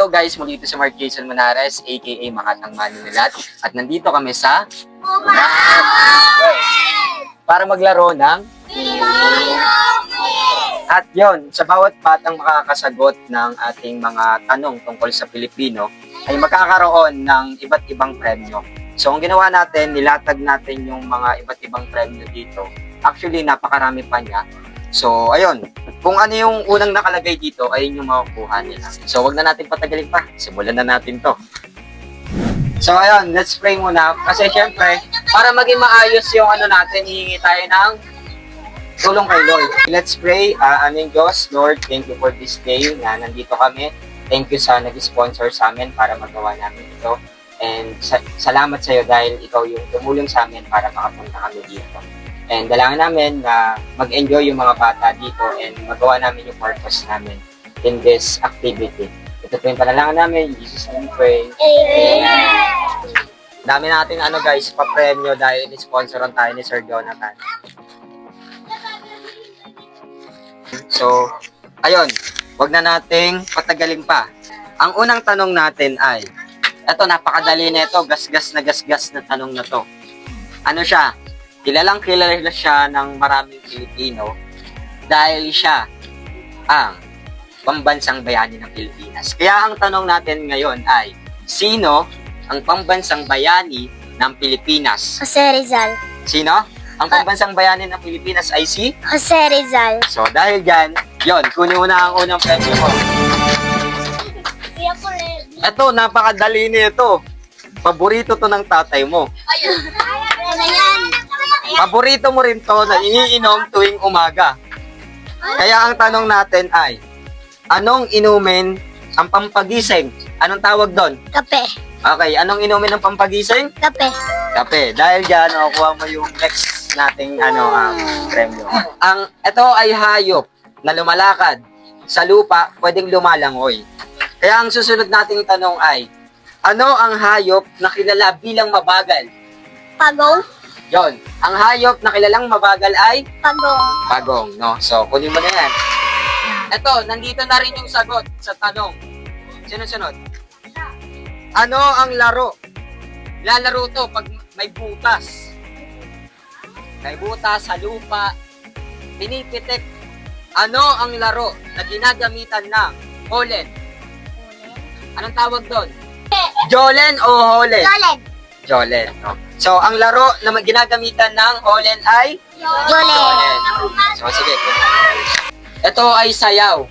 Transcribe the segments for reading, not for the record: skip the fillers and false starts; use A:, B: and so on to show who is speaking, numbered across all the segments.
A: Hello guys, muli ito si Mark Jason Manares, aka Makatang Manunulat. At nandito kami sa para maglaro ng at yon, sa bawat batang makakasagot ng ating mga tanong tungkol sa Pilipino ay magkakaroon ng iba't ibang premyo. So ang ginawa natin, nilatag natin yung mga iba't ibang premyo dito. Actually, napakarami pa niya. So, ayun. Kung ano yung unang nakalagay dito, ayun yung makukuha nila. So, wag na natin patagalin pa. Simulan na natin to. So, ayun. Let's pray muna. Kasi, syempre, para maging maayos yung ano natin, hihingi tayo ng tulong kay Lord. Let's pray. Aming Diyos, Lord, thank you for this day na nandito kami. Thank you sa nag-sponsor sa amin para magawa namin ito. And salamat sa iyo dahil ikaw yung tumulong sa amin para makapunta kami dito. And dalangin namin na mag-enjoy yung mga bata dito and magawa namin yung purpose namin in this activity. Ito po yung panalangin namin. In Jesus' name we pray. Amen. Dami natin guys, pa-premyo dahil sponsoran tayo ni Sir Jonathan. So, ayun. Wag na nating patagalin pa. Ang unang tanong natin ay, eto napakadali nito, gasgas na tanong na to. Ano siya? Kilala siya ng maraming Pilipino dahil siya ang pambansang bayani ng Pilipinas. Kaya ang tanong natin ngayon ay, sino ang pambansang bayani ng Pilipinas?
B: Jose Rizal.
A: Sino? Ang pambansang bayani ng Pilipinas ay si?
B: Jose Rizal.
A: So dahil dyan, yon, kunin mo na ang unang premyo mo. Ito, napakadali nito. Paborito to ng tatay mo. Paborito mo rin to na iniinom tuwing umaga. Kaya ang tanong natin ay, anong inumin ang pampagising? Anong tawag doon?
B: Kape.
A: Okay, anong inumin ang pampagising?
B: Kape.
A: Kape. Dahil dyan, nakukuha mo yung next nating premyo. Ito ay hayop na lumalakad sa lupa, pwedeng lumalangoy. Kaya ang susunod nating tanong ay, ano ang hayop na kilala bilang mabagal?
B: Pagong.
A: Yon, ang hayop na kilalang mabagal ay
B: Pagong.
A: pagong, no? So, kunin mo na yan. Ito, nandito na rin yung sagot sa tanong. Sunod-sunod. Ano ang laro? Lalaro to pag may butas. May butas sa lupa. Pinipitik. Ano ang laro na ginagamitan ng holen? Anong tawag doon? Jolen o holen?
B: Jolen.
A: Jolen, no? So, ang laro na ginagamitan ng holen ay?
B: Jolen.
A: So, sige. Ito ay sayaw.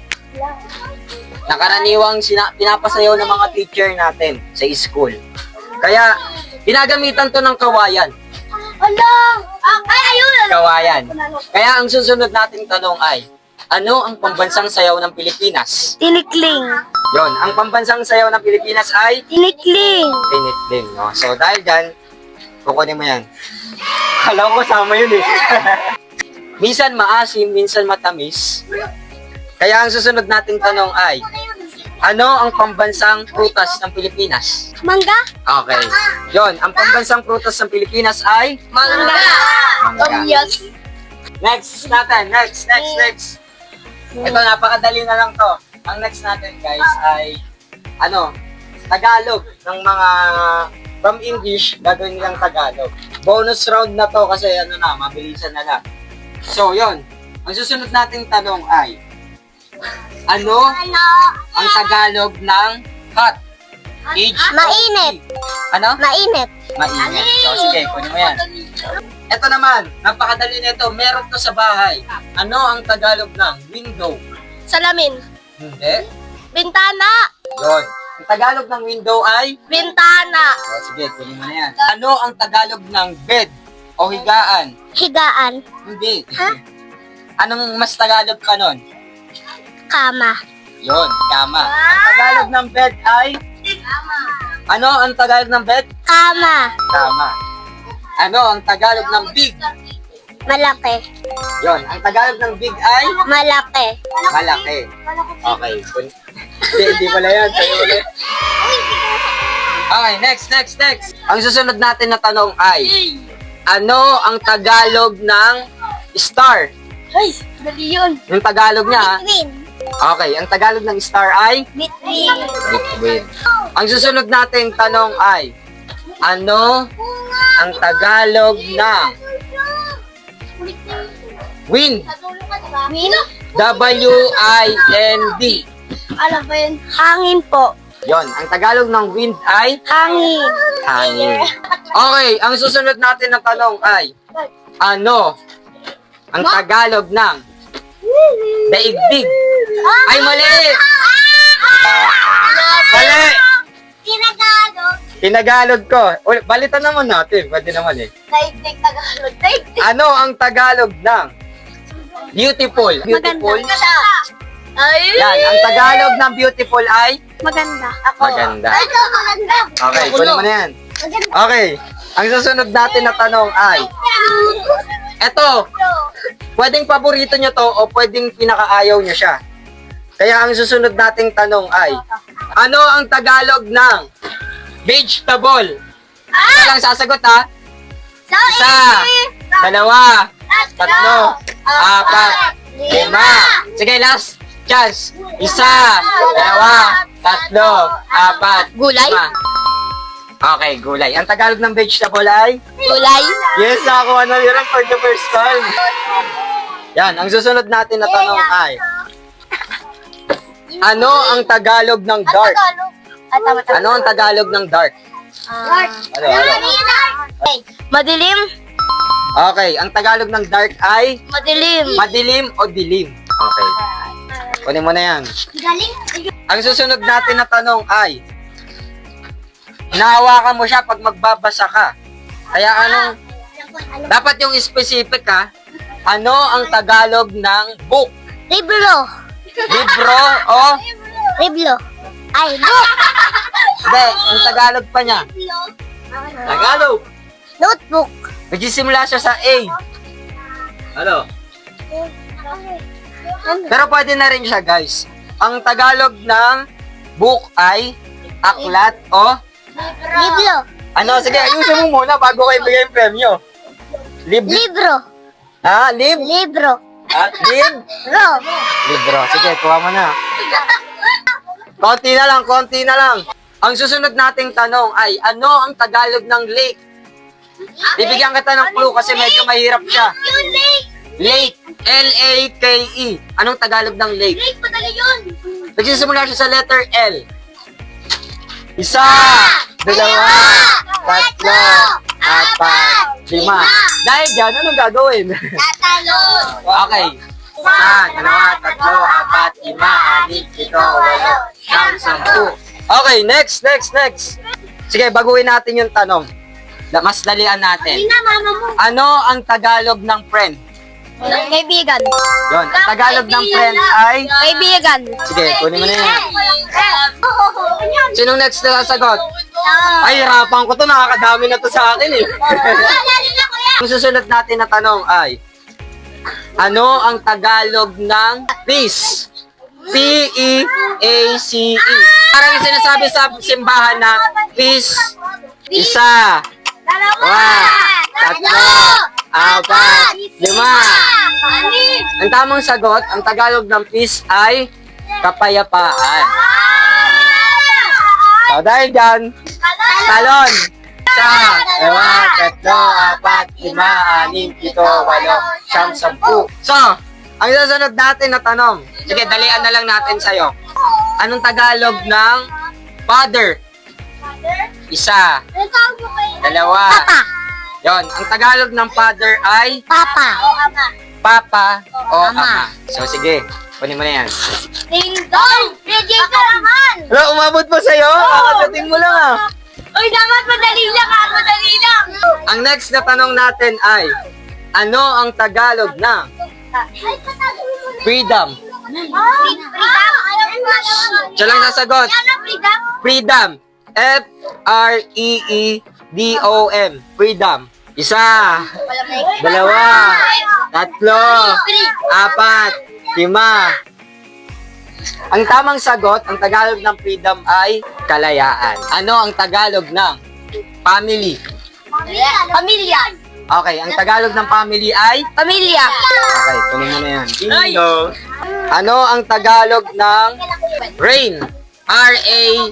A: Nakaraniwang pinapasayaw ng mga teacher natin sa school. Kaya, ginagamitan to ng kawayan.
B: Ay, ayun.
A: Kawayan. Kaya, ang susunod nating tanong ay, ano ang pambansang sayaw ng Pilipinas?
B: Tinikling.
A: Yon, ang pambansang sayaw ng Pilipinas ay?
B: Tinikling.
A: Tinitling, no? So, dahil dyan, kukunin mo yan. Alam ko, sama yun eh. Minsan maasim, minsan matamis. Kaya ang susunod nating tanong ay, ano ang pambansang prutas ng Pilipinas?
B: Mangga.
A: Okay. Yon, ang pambansang prutas ng Pilipinas ay?
B: Mangga.
A: Mangga.
B: Yes.
A: Next natin, next. Ito, napakadali na lang to. Ang next natin, guys, ay, Tagalog ng mga, from English, gagawin nilang Tagalog. Bonus round na to kasi, mabilisan na lang. So, yon. Ang susunod nating tanong ay, ano ang Tagalog ng hot?
B: Mainit.
A: Ano?
B: Mainit.
A: Mainit. So, sige, kunin mo yan. Ito naman, napakadali nito. Meron to sa bahay. Ano ang Tagalog ng window?
B: Salamin.
A: Hindi.
B: Bintana.
A: Yun. Ang Tagalog ng window ay?
B: Bintana.
A: O, sige, kunin mo na yan. Ano ang Tagalog ng bed o higaan?
B: Higaan.
A: Hindi. Anong mas Tagalog ka nun?
B: Kama.
A: Yun, kama. Ang Tagalog ng bed ay? Ano ang Tagalog ng bed?
B: Kama.
A: Kama. Ano ang Tagalog ng big?
B: Malaki.
A: Yon, ang Tagalog ng big ay?
B: Malaki.
A: Malaki. Okay. Hindi pala yan. Sa'yo pala yan. Okay, next. Ang susunod natin na tanong ay, ano ang Tagalog ng star?
B: Ay, dali yun.
A: Yung Tagalog niya,
B: Green.
A: Okay, ang Tagalog ng star ay?
B: Bitbit.
A: Bituin. Ang susunod nating tanong ay, ano ang Tagalog ng wind?
B: Win?
A: W-I-N-D.
B: Alam ba yun? Hangin po.
A: Yon, ang Tagalog ng wind ay
B: Hangin.
A: hangin. Okay, ang susunod natin na tanong ay, ano ang Tagalog ng daigdig? Ay, mali! Mali!
B: Tinagalog.
A: Tinagalog ko. Balitan naman natin. Pwede naman eh.
B: Daigdig Tagalog. Daigdig.
A: Ano ang Tagalog ng beautiful? Beautiful?
B: Ay!
A: Yan, ang Tagalog ng beautiful ay
B: Maganda. Ako.
A: maganda.
B: Ito, maganda.
A: Okay, kunin mo na yan. Okay, ang susunod natin na tanong ay, eto, pwedeng paborito nyo to o pwedeng pinakaayaw nyo siya. Kaya ang susunod nating tanong ay, ano ang Tagalog ng vegetable? Isa lang sasagot ha.
B: So,
A: Isa, dalawa, tatlo, apat, lima. Sige, last chance. Isa, dalawa, tatlo, apat,
B: Gulay?
A: lima. Okay, gulay. Ang Tagalog ng vegetable ay?
B: Gulay?
A: Yes, nakakuha na yun for the first time. Yan, ang susunod natin na tanong ay, ano ang Tagalog ng dark? Ano ang Tagalog ng dark? Ano, ano?
B: Madilim?
A: Okay, ang Tagalog ng dark ay
B: Madilim.
A: madilim o dilim. Okay. Kunin mo na yan.
B: Galing.
A: Ang susunod natin na tanong ay, nahawakan mo siya pag magbabasa ka. Kaya anong, dapat yung specific ha, ano ang Tagalog ng book?
B: Libro.
A: Libro o?
B: Libro. Ay, book.
A: Hindi, ang Tagalog pa niya. Tagalog.
B: Notebook.
A: Nagsisimula siya sa A. Ano? Pero pwede na rin siya, guys. Ang Tagalog ng book ay aklat o?
B: Libro.
A: Ano? Sige, ayusin mo muna bago kayo bigay yung premyo.
B: Libro.
A: Ha? Lib?
B: Libro.
A: Lib?
B: Ro.
A: Libro. Sige, kuha mo na. Konti na lang, konti na lang. Ang susunod nating tanong ay, ano ang Tagalog ng lake? Bibigyan kita ng clue kasi medyo mahirap siya.
B: Yung lake.
A: Lake. L-A-K-E. Anong Tagalog ng lake?
B: Lake, madali yun.
A: Nagsisimula siya sa letter L. Isa, dalawa, tatlo, apat, lima. Dahil dyan, anong gagawin?
B: Tatalo.
A: Okay. Isa, dalawa, tatlo, apat, lima, anim, pito, walo, siyam, sampu. Okay, next. Sige, baguhin natin yung tanong. Mas dalian natin.
B: Hindi na, mama mo.
A: Ano ang Tagalog ng friend?
B: Kaibigan.
A: Yon, ang Tagalog ng friend ay...
B: Kaibigan.
A: Sige, kunin mo na yan. Sinong next na sasagot? Ay, hirapan ko to. Nakakadami na to sa akin eh. Ang susunod natin na tanong ay, ano ang Tagalog ng peace? P-E-A-C-E. Parang yung sinasabi sa simbahan na peace, isa, dalawa, tatlo, apat, lima. Ang tamang sagot, ang Tagalog ng peace ay kapayapaan. So, dahil dyan, talon. Isa, dalawa, tatlo, apat, lima, anim, pito, walo, siyam, sampu. So, ang susunod natin na tanong, sige, dalian na lang natin sa'yo. Anong Tagalog ng father? Isa, dalawa.
B: Papa.
A: Yon, ang Tagalog ng father ay
B: Papa.
A: papa o
B: Ama.
A: ama. So, sige, kunin mo na yan.
B: Ding dong! Register naman!
A: Wala, umabot pa sa'yo? Kakasating mo lang ah.
B: Uy, dapat madali lang ha! Madali lang!
A: Ang next na tanong natin ay, ano ang Tagalog ng freedom? Siya lang sasagot. Freedom. F-R-E-E-D-O-M. Freedom. Isa, dalawa, tatlo, apat, lima. Ang tamang sagot, ang Tagalog ng freedom ay kalayaan. Ano ang Tagalog ng family?
B: Pamilya.
A: Okay, ang Tagalog ng family ay?
B: Pamilya.
A: Okay, tuloy mo na yan. Bingo. Ano ang Tagalog ng rain? R-A-I-N.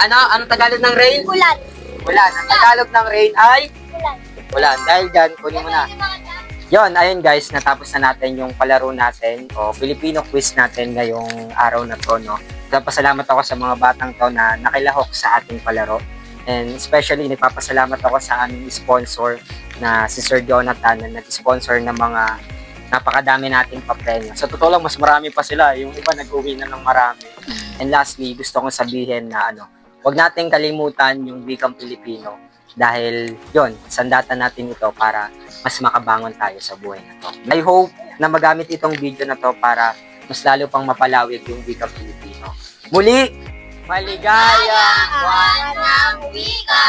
A: Ano? Anong Tagalog ng rain?
B: Ulan.
A: Ulan. Ang Tagalog ng rain ay? Ulan. Dahil dyan, kunin mo na. Yon, ayun guys, natapos na natin yung palaro natin o Filipino quiz natin ngayong araw na to, no? Nagpapasalamat ako sa mga batang to na nakilahok sa ating palaro. And especially, nagpapasalamat ako sa aming sponsor na si Sir Jonathan na nag-sponsor ng mga napakadami nating papremyo. Sa totoo lang, mas marami pa sila. Yung iba nag-uwi na ng marami. And lastly, gusto kong sabihin na huwag nating kalimutan yung wikang Pilipino dahil yon, sandatan natin ito para mas makabangon tayo sa buhay na to. I hope na magamit itong video na to para mas lalo pang mapalawig yung wikang Pilipino. Muli, maligayang
B: Buwan ng wika.